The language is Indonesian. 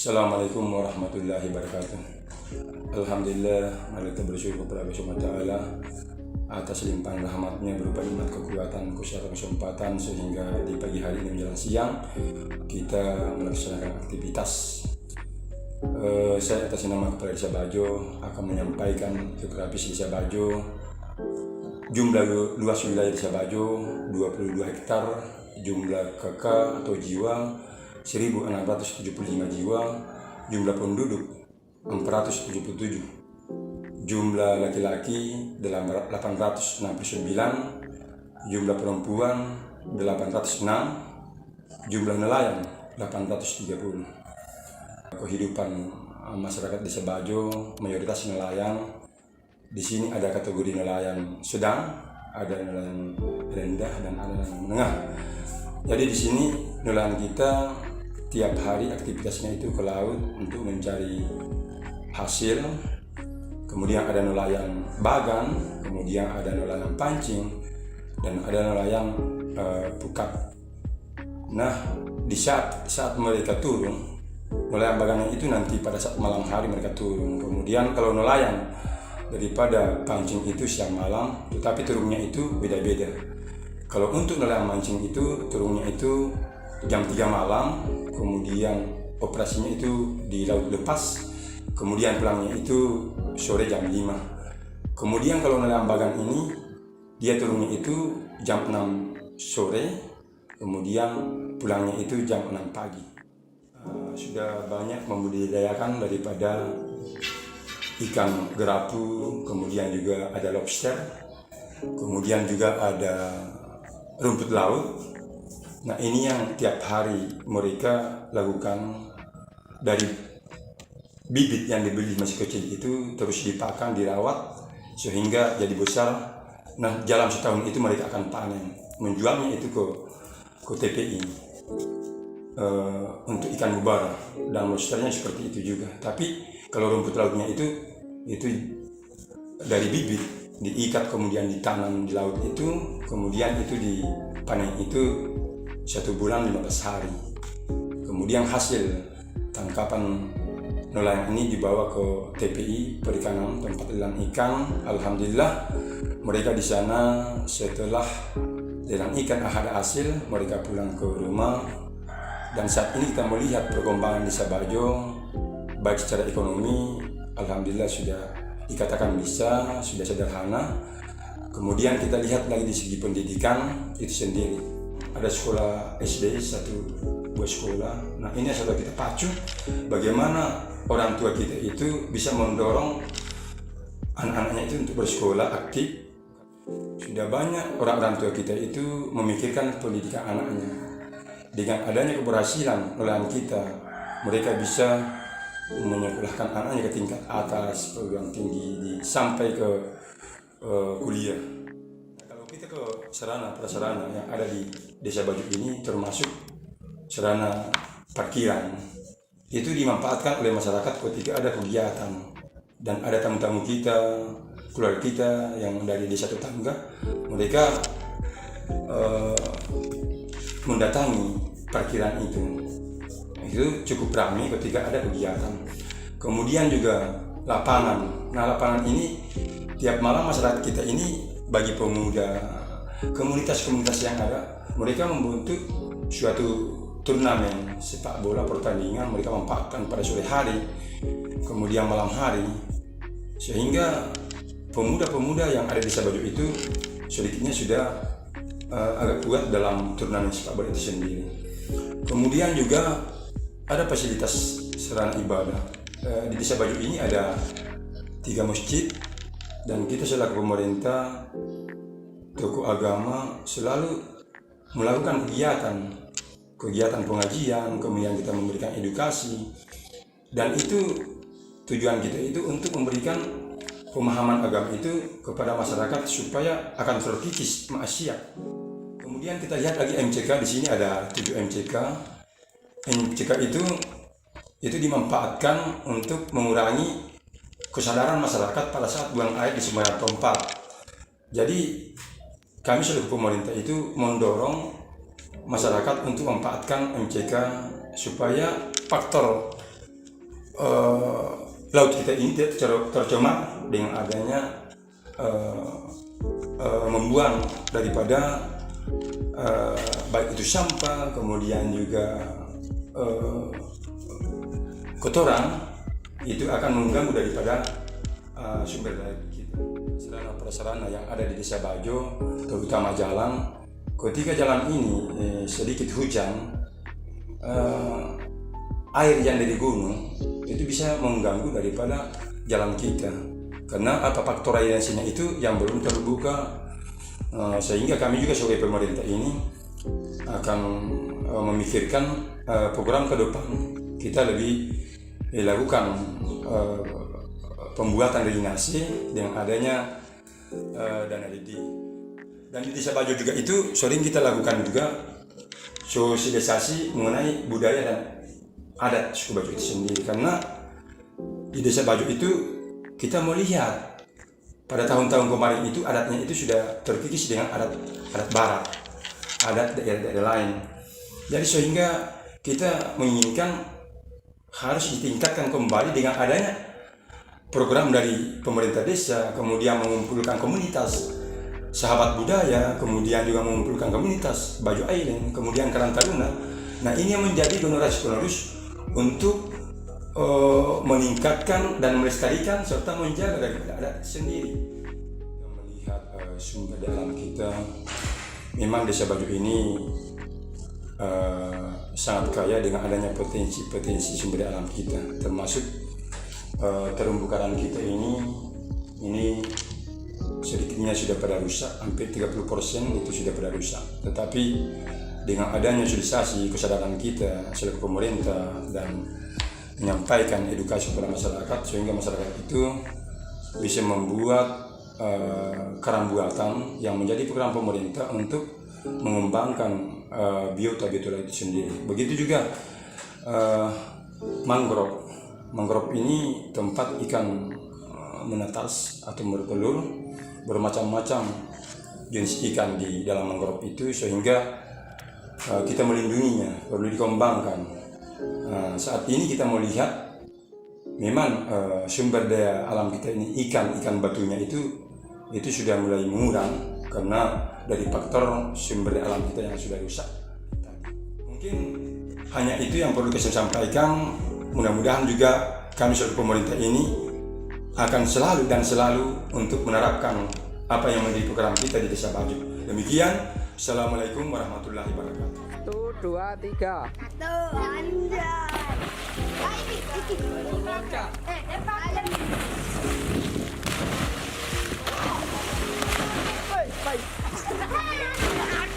Assalamualaikum warahmatullahi wabarakatuh. Alhamdulillah, kita bersyukur kepada Allah Subhanahu wa Ta'ala atas limpahan rahmatnya berupa nikmat kekuatan, kesehatan, kesempatan sehingga di pagi hari ini menjelang siang kita melaksanakan aktivitas. Saya atas nama Kepala Desa Bajo akan menyampaikan geografis Desa Bajo. Jumlah luas wilayah Desa Bajo 22 hektar, jumlah KK atau jiwa 1.675 jiwa, jumlah penduduk 477, jumlah laki-laki 869, jumlah perempuan 806, jumlah nelayan 830. Kehidupan masyarakat Desa Bajo mayoritas nelayan. Di sini ada kategori nelayan sedang, ada nelayan rendah, dan ada nelayan menengah. Jadi di sini nelayan kita tiap hari aktivitasnya itu ke laut untuk mencari hasil. Kemudian ada nelayan bagan, kemudian ada nelayan pancing, dan ada nelayan pukat. Nah, di saat mereka turun, nelayan bagan itu nanti pada saat malam hari mereka turun. Kemudian kalau nelayan daripada pancing itu siang malam, tetapi turunnya itu beda-beda. Kalau untuk nelayan mancing itu turunnya itu jam 3 malam, kemudian operasinya itu di laut lepas, kemudian pulangnya itu sore jam 5. Kemudian kalau nelayan bagan ini dia turunnya itu jam 6 sore, kemudian pulangnya itu jam 6 pagi. Sudah banyak membudidayakan daripada ikan gerapu, kemudian juga ada lobster, kemudian juga ada rumput laut. Nah, ini yang tiap hari mereka lakukan. Dari bibit yang dibeli masih kecil itu terus dipakan, dirawat sehingga jadi besar. Nah, dalam setahun itu mereka akan panen, menjualnya itu ke TPI untuk ikan mubara, dan lobsternya seperti itu juga. Tapi kalau rumput lautnya itu dari bibit diikat kemudian ditanam di laut itu, kemudian itu dipanen itu 1 bulan 15 hari. Kemudian hasil tangkapan nelayan ini dibawa ke TPI perikanan, tempat lelang ikan. Alhamdulillah mereka di sana setelah lelang ikan ada hasil, mereka pulang ke rumah. Dan saat ini kita melihat perkembangan Desa Bajo baik secara ekonomi, alhamdulillah sudah dikatakan bisa, sudah sederhana. Kemudian kita lihat lagi di segi pendidikan itu sendiri. Ada sekolah SD, 1 buah sekolah. Nah, ini sudah kita pacu bagaimana orang tua kita itu bisa mendorong anak-anaknya itu untuk bersekolah aktif. Sudah banyak orang tua kita itu memikirkan pendidikan anaknya. Dengan adanya keberhasilan nelayan kita, mereka bisa menyekolahkan anaknya ke tingkat atas, perguruan tinggi, sampai ke kuliah. Kalau kita ke sarana prasarana yang ada di Desa Bajo ini, termasuk sarana parkiran, itu dimanfaatkan oleh masyarakat ketika ada kegiatan dan ada tamu-tamu kita, keluarga kita yang dari desa tetangga, mereka mendatangi parkiran itu cukup ramai ketika ada kegiatan. Kemudian juga lapangan. Nah, lapangan ini tiap malam masyarakat kita ini bagi pemuda, komunitas-komunitas yang ada, mereka membentuk suatu turnamen sepak bola pertandingan. Mereka manfaatkan pada sore hari, kemudian malam hari, sehingga pemuda-pemuda yang ada di Desa Bajo itu sedikitnya sudah agak kuat dalam turnamen sepak bola itu sendiri. Kemudian juga ada fasilitas sarana ibadah. Di Desa Bajo ini ada 3 masjid, dan kita selaku pemerintah, tokoh agama selalu melakukan kegiatan pengajian, kemudian kita memberikan edukasi, dan itu tujuan kita itu untuk memberikan pemahaman agama itu kepada masyarakat supaya akan terkikis maksiat. Kemudian kita lihat lagi MCK. Di sini ada 7 MCK. MCK itu dimanfaatkan untuk mengurangi kesadaran masyarakat pada saat buang air di sembarang tempat. Jadi kami sebagai pemerintah itu mendorong masyarakat untuk memanfaatkan MCK supaya faktor laut kita ini tercemar dengan adanya membuang daripada baik itu sampah, kemudian juga kotoran, itu akan mengganggu daripada sumber daya kita. Sarana-prasarana yang ada di Desa Bajo, terutama jalan, ketika jalan ini sedikit hujan, air yang dari gunung itu bisa mengganggu daripada jalan kita, karena faktor airasinya itu yang belum terbuka, sehingga kami juga sebagai pemerintah ini akan memikirkan program ke depan kita lebih dilakukan pembuatan drainase dengan adanya dana DD. Dan di Desa Bajo juga itu sering kita lakukan juga sosialisasi mengenai budaya dan adat suku Bajo itu sendiri, karena di Desa Bajo itu kita melihat pada tahun-tahun kemarin itu adatnya itu sudah terkikis dengan adat barat, adat daerah-daerah lain. Jadi sehingga kita menginginkan harus ditingkatkan kembali dengan adanya program dari pemerintah desa, kemudian mengumpulkan komunitas sahabat budaya, kemudian juga mengumpulkan komunitas Bajo Island, kemudian Karang Taruna. Nah, ini yang menjadi generasi-penerus untuk meningkatkan dan melestarikan serta menjaga daripada adat sendiri. Melihat sumber daya alam kita, memang Desa Bajo ini sangat kaya dengan adanya potensi sumber daya alam kita, termasuk terumbu karang kita ini sedikitnya sudah pada rusak, hampir 30% itu sudah pada rusak. Tetapi dengan adanya sosialisasi kesadaran kita selaku pemerintah dan menyampaikan edukasi kepada masyarakat, sehingga masyarakat itu bisa membuat karang buatan yang menjadi program pemerintah untuk mengembangkan biota-biota itu sendiri. Begitu juga mangrove. Mangrove ini tempat ikan menetas atau bertelur, bermacam-macam jenis ikan di dalam mangrove itu, sehingga kita melindunginya, perlu dikembangkan. Saat ini kita melihat memang sumber daya alam kita ini, ikan batunya itu sudah mulai mengurang karena dari faktor sumber daya alam kita yang sudah rusak. Mungkin hanya itu yang perlu saya sampaikan. Mudah-mudahan juga kami sebagai pemerintah ini akan selalu untuk menerapkan apa yang menjadi program kita di Desa Bajo. Demikian, Assalamualaikum warahmatullahi wabarakatuh. 1, 2, 3. Depan.